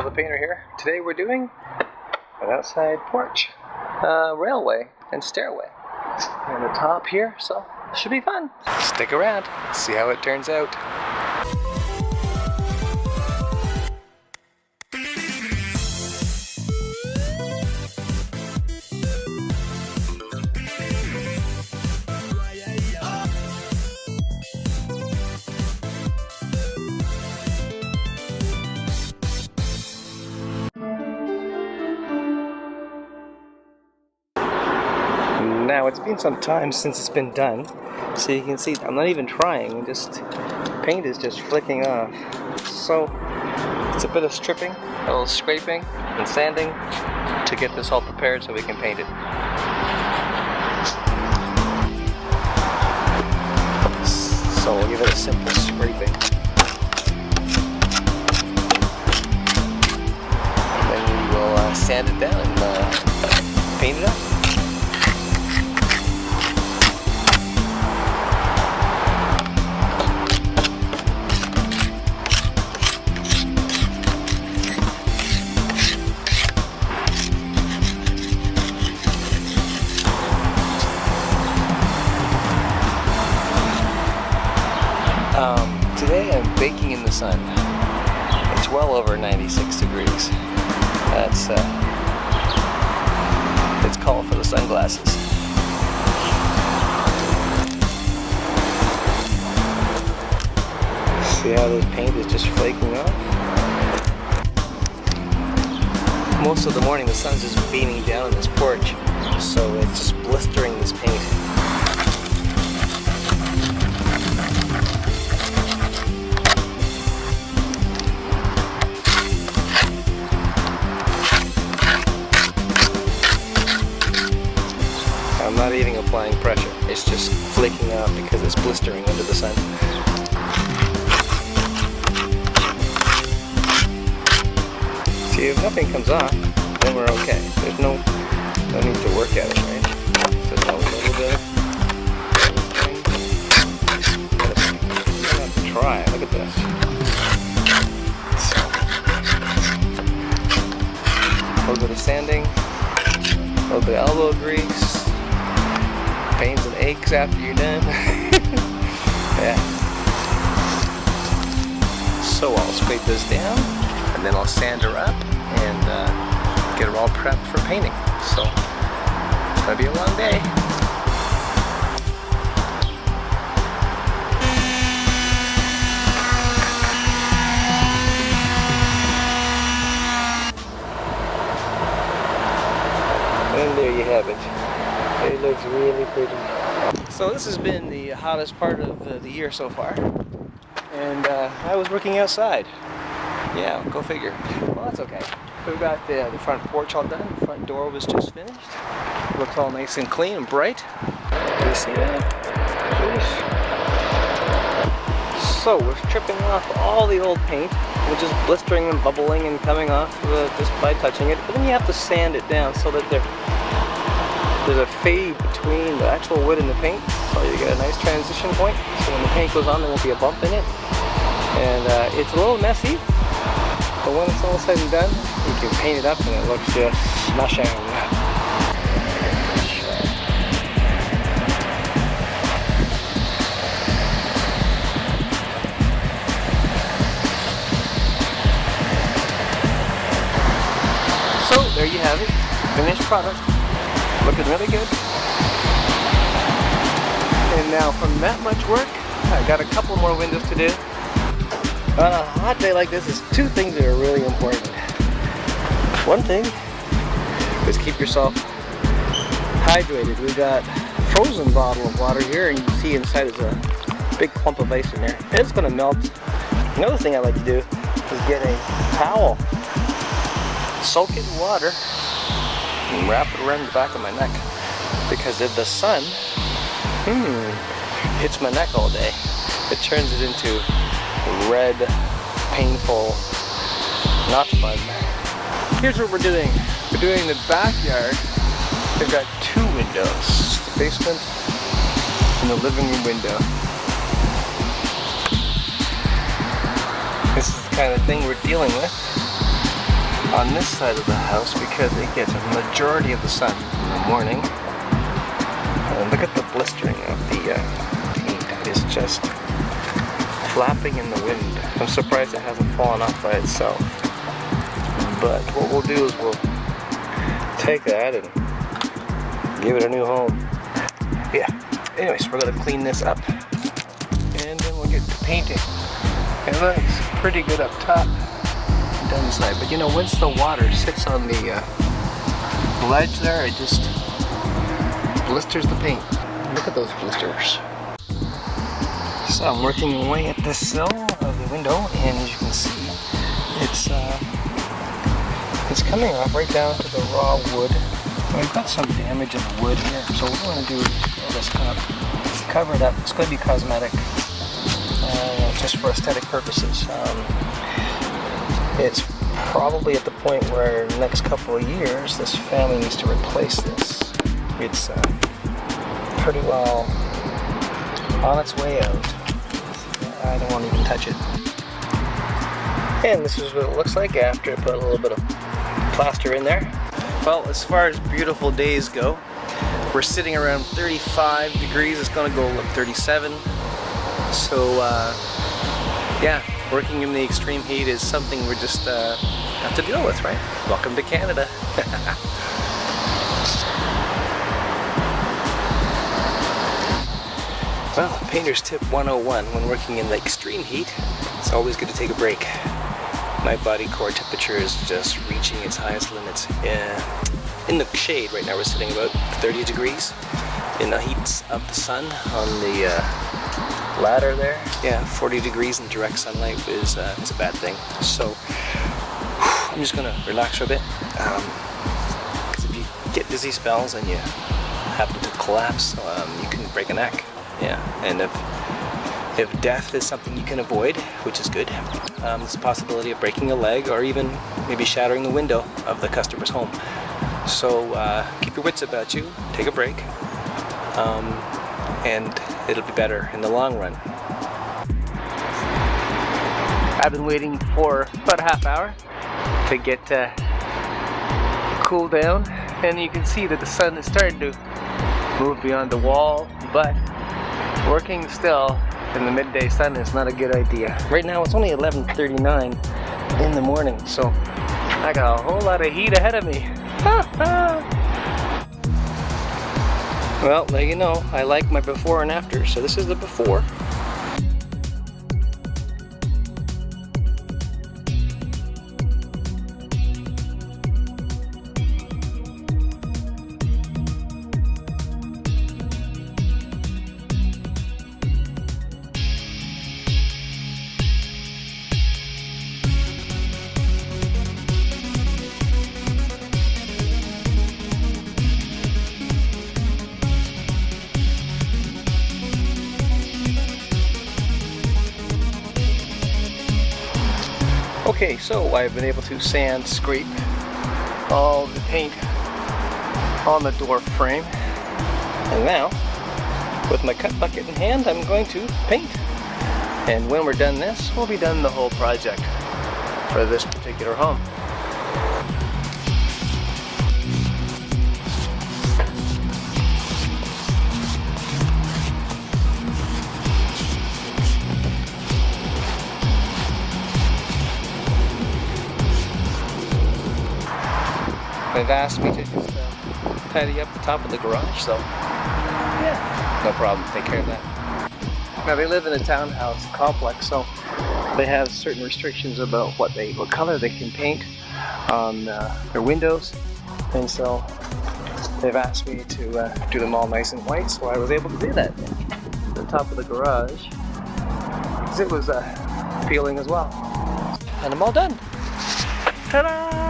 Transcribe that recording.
the painter here. Today we're doing an outside porch, railway and stairway on the top here, so it should be fun. Stick around, see how it turns out. Now it's been some time since it's been done, so you can see I'm not even trying, just paint is just flicking off. So it's a bit of stripping, a little scraping and sanding to get this all prepared so we can paint it. So we'll give it a simple scraping. Then we will sand it down and paint it up. Today I'm baking in the sun. It's well over 96 degrees. It's called for the sunglasses. See how this paint is just flaking off? Most of the morning the sun's just beaming down on this porch, so it's just blistering this paint. I'm not even applying pressure, it's just flaking out because it's blistering under the sun. See, if nothing comes off, then we're okay. There's no need to work at it, right? Just a little bit. I'm gonna try, look at this. A little bit of sanding, a little bit of elbow grease. Pains and aches after you're done. Yeah. So I'll scrape this down and then I'll sand her up and get her all prepped for painting. So it's gonna be a long day. And there you have it. It looks really pretty. So this has been the hottest part of the year so far, and I was working outside. Yeah, go figure. Well, that's okay. We've got the front porch all done. The front door was just finished. Looks all nice and clean and bright. Do you see that? So we're stripping off all the old paint, which is blistering and bubbling and coming off just by touching it. But then you have to sand it down so that there's a fade between the actual wood and the paint, so you get a nice transition point. So when the paint goes on, there won't be a bump in it. And it's a little messy, but when it's all said and done, you can paint it up and it looks just smashing. So there you have it, finished product. Looking really good. And now from that much work, I've got a couple more windows to do. On a hot day like this, there's two things that are really important. One thing is keep yourself hydrated. We've got a frozen bottle of water here, and you can see inside is a big clump of ice in there. And it's going to melt. Another thing I like to do is get a towel, soak it in water, and wrap it around the back of my neck, because if the sun hits my neck all day, it turns it into red, painful, not fun. Here's what we're doing. We're doing the backyard. We've got two windows, the basement and the living room window. This is the kind of thing we're dealing with. on this side of the house because it gets a majority of the sun in the morning. And look at the blistering of the paint. It is just flapping in the wind. I'm surprised it hasn't fallen off by itself. But what we'll do is we'll take that and give it a new home. Yeah. Anyways, we're gonna clean this up and then we'll get to painting. It looks pretty good up top, down the side. But you know, once the water sits on the ledge there, it just blisters the paint. Look at those blisters. So I'm working away at the sill of the window, and as you can see, it's coming off right down to the raw wood. We've got some damage in the wood here, so what we're going to do is just kind of cover it up. It's going to be cosmetic, just for aesthetic purposes. It's probably at the point where in the next couple of years, this family needs to replace this. It's pretty well on its way out. I don't want to even touch it. And this is what it looks like after I put a little bit of plaster in there. Well, as far as beautiful days go, we're sitting around 35 degrees. It's gonna go up 37. So yeah, working in the extreme heat is something we're just have to deal with, right? Welcome to Canada. Well, painter's tip 101, when working in the extreme heat, it's always good to take a break. My body core temperature is just reaching its highest limits. In the shade right now we're sitting about 30 degrees. In the heat of the sun on the ladder there, yeah, 40 degrees in direct sunlight is a bad thing. So I'm just gonna relax for a bit. Because if you get dizzy spells and you happen to collapse, you can break a neck. Yeah, and if death is something you can avoid, which is good, there's a possibility of breaking a leg or even maybe shattering the window of the customer's home. So keep your wits about you, take a break, and it'll be better in the long run. I've been waiting for about a half hour to get cool down, and you can see that the sun is starting to move beyond the wall, but working still in the midday sun is not a good idea. Right now it's only 11:39 in the morning, so I got a whole lot of heat ahead of me. Well, now you know, I like my before and after, so this is the before. Okay, so I've been able to sand scrape all the paint on the door frame, and now with my cut bucket in hand I'm going to paint, and when we're done this, we'll be done the whole project for this particular home. They've asked me to just tidy up the top of the garage, so yeah, no problem, take care of that. Now they live in a townhouse complex, so they have certain restrictions about what color they can paint on their windows, and so they've asked me to do them all nice and white, so I was able to do that. The top of the garage, because it was peeling as well. And I'm all done. Ta-da!